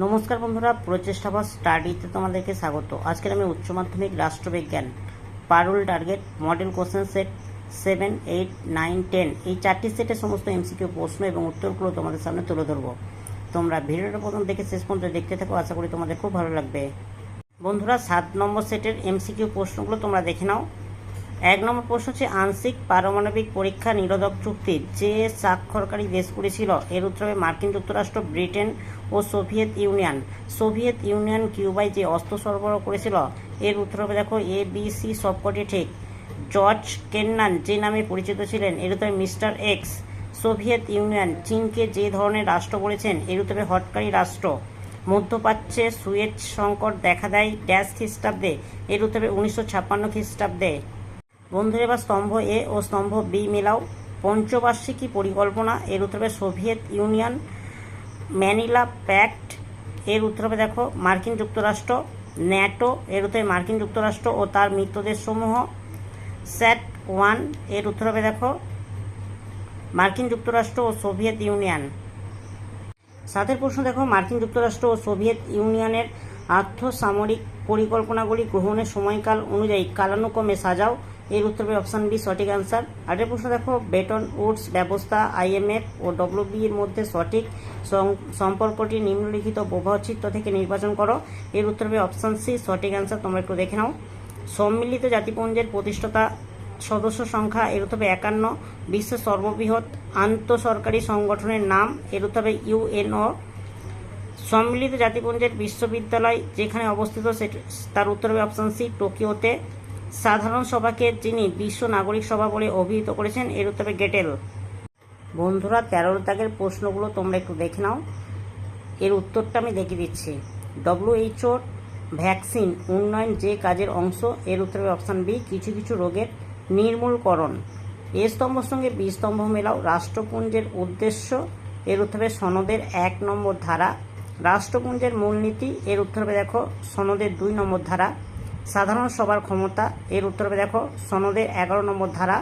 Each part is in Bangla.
নমস্কার বন্ধুরা, প্রচেষ্টা বা স্টাডিতে তোমাদেরকে স্বাগত। আজকের আমি উচ্চ মাধ্যমিক রাষ্ট্রবিজ্ঞান পারুল টার্গেট মডেল কোশ্চেন সেট 7, 8, 9, 10 এই চারটি সেটের সমস্ত এমসিকিউ প্রশ্ন এবং উত্তরগুলো তোমাদের সামনে তুলে ধরবো। তোমরা ভিডিওটা প্রথম থেকে শেষ পর্যন্ত দেখতে থাকো, আশা করি তোমাদের খুব ভালো লাগবে। বন্ধুরা, 7 নম্বর সেটের এমসিকিউ প্রশ্নগুলো তোমরা দেখে নাও। 1 নম্বর প্রশ্ন হচ্ছে, আংশিক পারমাণবিক পরীক্ষা নিরোধক চুক্তির যে স্বাক্ষরকারী দেশগুলি ছিল এর উত্তরে মার্কিন যুক্তরাষ্ট্র, ব্রিটেন ও সোভিয়েত ইউনিয়ন। সোভিয়েত ইউনিয়ন কিউবায় যে অস্ত্র সরবরাহ করেছিল এর উত্তর হবে দেখো এ বি সি সবকটি ঠিক। জর্জ কেন্নান যে নামে পরিচিত ছিলেন এর উত্তরে মিস্টার এক্স। সোভিয়েত ইউনিয়ন চীনকে যে ধরনের রাষ্ট্র বলেছেন এর উত্তরে হটকারী রাষ্ট্র। মধ্যপ্রাচ্যে সুয়েজ সংকট দেখা দেয় ড্যাশ খ্রিস্টাব্দে এর উত্তরে 1956 খ্রিস্টাব্দে। বন্ধুরা, এবার স্তম্ভ এ ও স্তম্ভ বি মেলাও। পঞ্চবার্ষিকী পরিকল্পনা এর উত্তর হবে সোভিয়েত ইউনিয়ন। ম্যানিলা প্যাক্ট এর উত্তর হবে দেখো মার্কিন যুক্তরাষ্ট্র। ন্যাটো এর উত্তরে মার্কিন যুক্তরাষ্ট্র ও তার মিত্রদেশসমূহ। স্যাট 1 এর উত্তর হবে দেখো মার্কিন যুক্তরাষ্ট্র ও সোভিয়েত ইউনিয়ন। 7 প্রশ্ন দেখো, মার্কিন যুক্তরাষ্ট্র ও সোভিয়েত ইউনিয়নের আর্থসামরিক পরিকল্পনাগুলি গ্রহণের সময়কাল অনুযায়ী কালানুক্রমে সাজাও এর উত্তর হবে অপশান বি সঠিক অ্যান্সার। 8 প্রশ্ন দেখো, বেটন উডস ব্যবস্থা আইএমএফ ও ডব্লিউবি এর মধ্যে সঠিক সম্পর্কটি নিম্নলিখিত প্রবাহচিত্র থেকে নির্বাচন করো এর উত্তর হবে অপশান সি সঠিক অ্যান্সার। তোমরা একটু দেখে নাও। সম্মিলিত জাতিপুঞ্জের প্রতিষ্ঠাতা সদস্য সংখ্যা এর উত্তর হবে 51। বিশ্বের সর্ববৃহৎ আন্তঃসরকারি সংগঠনের নাম এর উত্তর হবে ইউএনও। সম্মিলিত জাতিপুঞ্জের বিশ্ববিদ্যালয় যেখানে অবস্থিত তার উত্তর হবে অপশান সি টোকিওতে। সাধারণ সভাকে যিনি বিশ্ব নাগরিক সভা বলে অভিহিত করেছেন এর উত্তর হবে গেটেল। বন্ধুরা, 13 দাগের প্রশ্নগুলো তোমরা একটু দেখে নাও, এর উত্তরটা আমি দেখিয়ে দিচ্ছি। ডব্লিউএইচওর ভ্যাকসিন উন্নয়ন যে কাজের অংশ এর উত্তর হবে অপশান বি কিছু কিছু রোগের নির্মূলকরণ। এ স্তম্ভর সঙ্গে বি স্তম্ভ মেলাও। রাষ্ট্রপুঞ্জের উদ্দেশ্য এর উত্তর হবে সনদের 1 নম্বর ধারা। রাষ্ট্রপুঞ্জের মূলনীতি এর উত্তর হবে দেখো সনদের 2 নম্বর ধারা। সাধারণ সভার ক্ষমতা এর উত্তর হবে দেখো সনদের 11 নম্বর ধারা।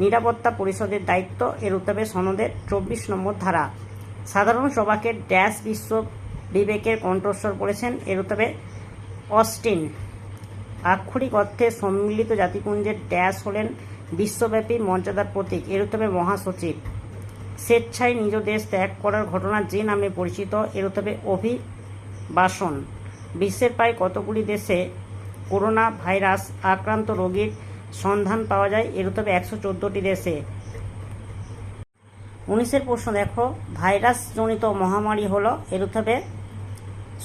নিরাপত্তা পরিষদের দায়িত্ব এর উত্তর হবে সনদের 24 নম্বর ধারা। সাধারণ সভাকে ড্যাশ বিশ্ব বিবেকের কণ্ঠস্বর করেছেন এর উত্তর হবে অস্টিন। আক্ষরিক অর্থে সম্মিলিত জাতিপুঞ্জের ড্যাশ হলেন বিশ্বব্যাপী মর্যাদার প্রতীক এর উত্তর হবে মহাসচিব। স্বেচ্ছায় নিজ দেশ ত্যাগ করার ঘটনা যে নামে পরিচিত এর উত্তর হবে অভিবাসন। বিশ্বের প্রায় কতগুলি দেশে করোনা ভাইরাস আক্রান্ত রোগীর সন্ধান পাওয়া যায় এর উত্তর হবে 114টি দেশে। 19 প্রশ্ন দেখো, ভাইরাসজনিত মহামারী হলো এর উত্তর হবে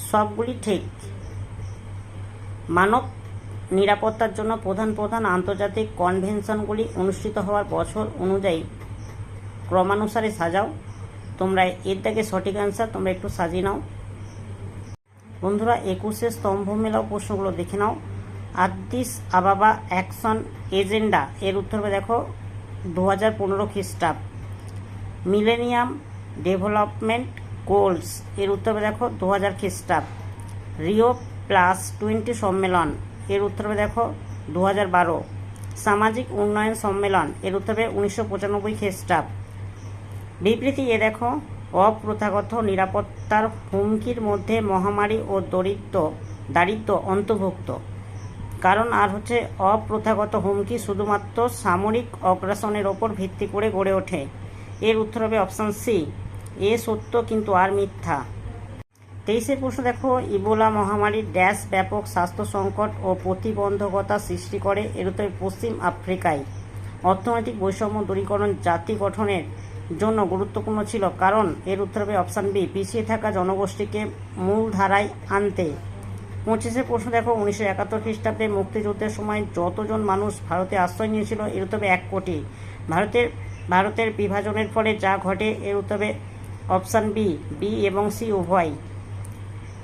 সবগুলি ঠিক। মানব নিরাপত্তার জন্য প্রধান প্রধান আন্তর্জাতিক কনভেনশনগুলি অনুষ্ঠিত হওয়ার বছর অনুযায়ী ক্রমানুসারে সাজাও। তোমরা এর দাগে সঠিক অ্যান্সার তোমরা একটু সাজিয়ে নাও। বন্ধুরা, 21 স্তম্ভ মেলাও প্রশ্নগুলো দেখে নাও। আদিস আবাবা অ্যাকশন এজেন্ডা এর উত্তর হবে দেখো 2015 খ্রিস্টাব্দ। মিলেনিয়াম ডেভেলপমেন্ট গোলস এর উত্তর হবে দেখো 2000 খ্রিস্টাব্দ। রিও +20 সম্মেলন এর উত্তর হবে দেখো 2012। সামাজিক উন্নয়ন সম্মেলন এর উত্তর হবে 1995 খ্রিস্টাব্দ। বিবৃতি এ দেখো অপ্রথাগত নিরাপত্তার হুমকির মধ্যে মহামারী ও দারিদ্র্য অন্তর্ভুক্ত। কারণ আর হচ্ছে অপ্রথাগত হুমকি শুধুমাত্র সামরিক অগ্রাসনের ওপর ভিত্তি করে গড়ে ওঠে এর উত্তর হবে অপশান সি এ সত্য কিন্তু আর মিথ্যা। 23 প্রশ্ন দেখো, ইবোলা মহামারীর ড্যাশ ব্যাপক স্বাস্থ্য সংকট ও প্রতিবন্ধকতা সৃষ্টি করে এর উত্তর পশ্চিম আফ্রিকায়। অর্থনৈতিক বৈষম্য দূরীকরণ জাতি গঠনের জন্য গুরুত্বপূর্ণ ছিল কারণ এর উত্তর হবে অপশান বি পিছিয়ে থাকা জনগোষ্ঠীকে মূল ধারায় আনতে। 25 প্রশ্ন দেখো, 1971 খ্রিস্টাব্দে মুক্তিযুদ্ধের সময় যতজন মানুষ ভারতে আশ্রয় নিয়েছিল এর উত্তর হবে 1 কোটি। ভারতের বিভাজনের ফলে যা ঘটে এর উত্তর হবে অপশান বি এবং সি উভয়।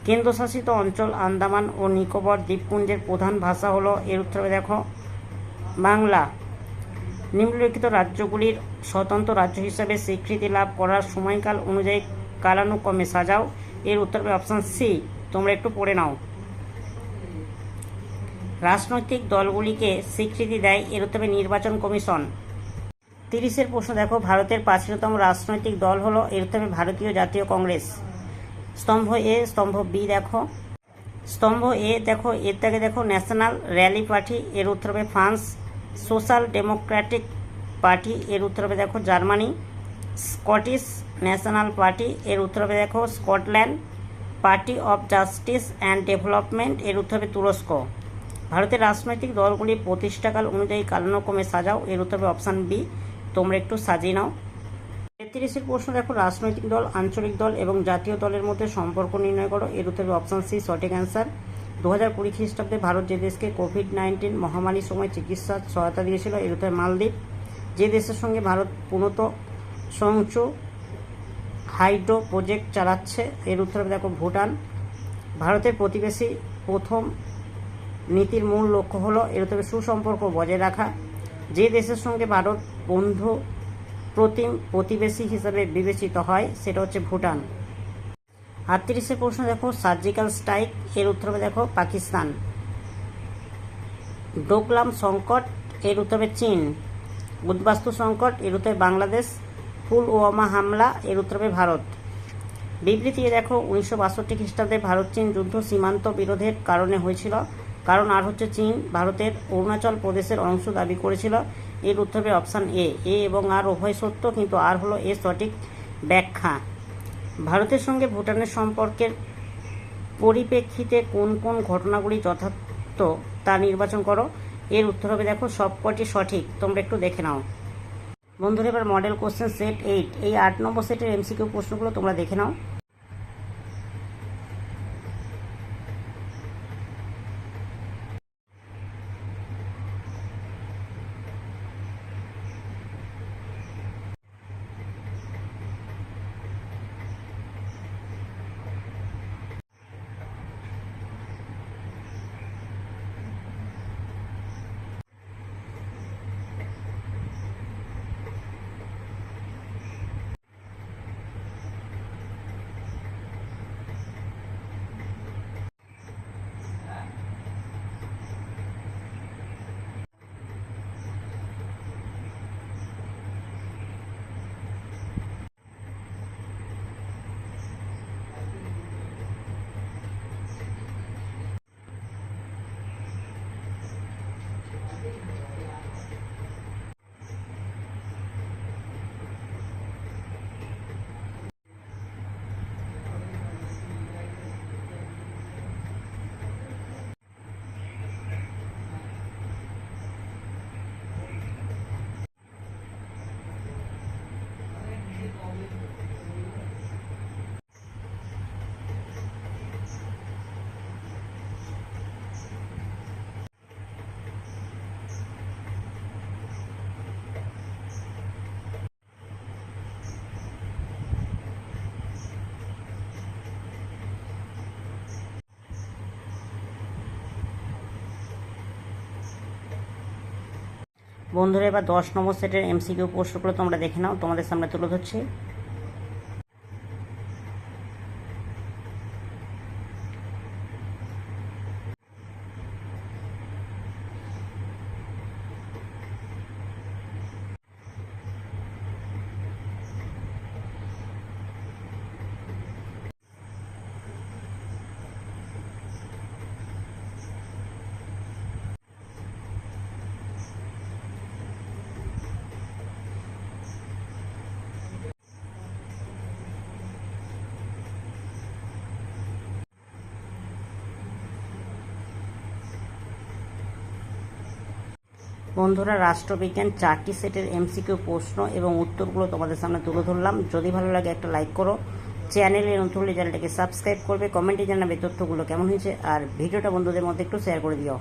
কেন্দ্রশাসিত অঞ্চল আন্দামান ও নিকোবর দ্বীপপুঞ্জের প্রধান ভাষা হলো এর উত্তর হবে দেখো বাংলা। নিম্নলিখিত রাজ্যগুলির স্বতন্ত্র রাজ্য হিসাবে স্বীকৃতি লাভ করার সময়কাল অনুযায়ী কালানুক্রমে সাজাও এর উত্তর হবে অপশান সি। তোমরা একটু পড়ে নাও। রাজনৈতিক দলগুলিকে স্বীকৃতি দেয় এর উত্তর হবে নির্বাচন কমিশন। 30 প্রশ্ন দেখো, ভারতের প্রাচীনতম রাজনৈতিক দল হলো এর উত্তর হবে ভারতীয় জাতীয় কংগ্রেস। স্তম্ভ এ, স্তম্ভ বি দেখো। স্তম্ভ এ দেখো, এর থেকে দেখো ন্যাশনাল র্যালি পার্টি, এর উত্তর হবে ফ্রান্স। সোশ্যাল ডেমোক্রেটিক পার্টি, এর উত্তর হবে দেখো জার্মানি। স্কটিশ ন্যাশনাল পার্টি, এর উত্তর হবে দেখো Scotland. Party of justice and development, এর উত্তর হবে তুরস্ক। ভারতের রাজনৈতিক দলগুলি প্রতিষ্ঠাকাল অনুযায়ী কালানুক্রমে সাজাও, এর উত্তর হবে অপশান বি। তোমরা একটু সাজিয়ে নাও। 33-এর প্রশ্ন দেখো, রাজনৈতিক দল, আঞ্চলিক দল এবং জাতীয় দলের মধ্যে সম্পর্ক নির্ণয় করো, এর উত্তর হবে অপশান সি সঠিক অ্যান্সার। 2020 খ্রিস্টাব্দে ভারত যে দেশকে কোভিড-19 মহামারীর সময় চিকিৎসা সহায়তা দিয়েছিল, এর উত্তর মালদ্বীপ। যে দেশের সঙ্গে ভারত পুনত সংচু হাইড্রো প্রজেক্ট চালাচ্ছে, এর উত্তর হবে দেখো ভুটান। ভারতের প্রতিবেশী প্রথম নীতির মূল লক্ষ্য হলো, এর উত্তর হবে সুসম্পর্ক বজায় রাখা। যে দেশের সঙ্গে ভারত বন্ধু প্রতিবেশী হিসাবে বিবেচিত হয়, সেটা হচ্ছে ভুটান। 38-এর প্রশ্ন দেখো, সার্জিক্যাল স্ট্রাইক, এর উত্তর হবে দেখো পাকিস্তান। ডোকলাম সংকট, এর উত্তর হবে চীন। উদ্বাস্তু সংকট, এর উত্তর হবে বাংলাদেশ। পুলওয়ামা হামলা, এর উত্তর হবে ভারত। বিবৃতি দেখো, 1962 খ্রিস্টাব্দে ভারত চীন যুদ্ধ সীমান্ত বিরোধের কারণে হয়েছিল। কারণ আর হচ্ছে চীন ভারতের অরুণাচল প্রদেশের অংশ দাবি করেছিল, এর উত্তর হবে অপশান এ। এবং আর উভয় সত্য, কিন্তু আর হলো এ সঠিক ব্যাখ্যা। ভারতের সঙ্গে ভুটানের সম্পর্কের পরিপ্রেক্ষিতে কোন কোন ঘটনাগুলি যথার্থ তা নির্বাচন করো, এর উত্তর হবে দেখো সবকটি সঠিক। তোমরা একটু দেখে নাও। বন্ধুরা, এবার মডেল কোশ্চেন সেট 8, এই 8 নম্বর সেটের এমসিকিউ প্রশ্নগুলো তোমরা দেখে নাও। বন্ধুরা, এবার 10 নম্বর সেটের এমসিকিউ প্রশ্নগুলো তোমরা দেখে নাও, তোমাদের সামনে তুলে ধরছি। বন্ধুরা, রাষ্ট্রবিজ্ঞান 4টি সেটের এমসিকিউ প্রশ্ন এবং উত্তরগুলো তোমাদের সামনে তুলে ধরলাম। যদি ভালো লাগে একটা লাইক করো, চ্যানেলে নতুন হলে চ্যানেলটাকে সাবস্ক্রাইব করবে, কমেন্টে জানাবে তথ্যগুলো কেমন হয়েছে, আর ভিডিওটা বন্ধুদের মধ্যে একটু শেয়ার করে দিও।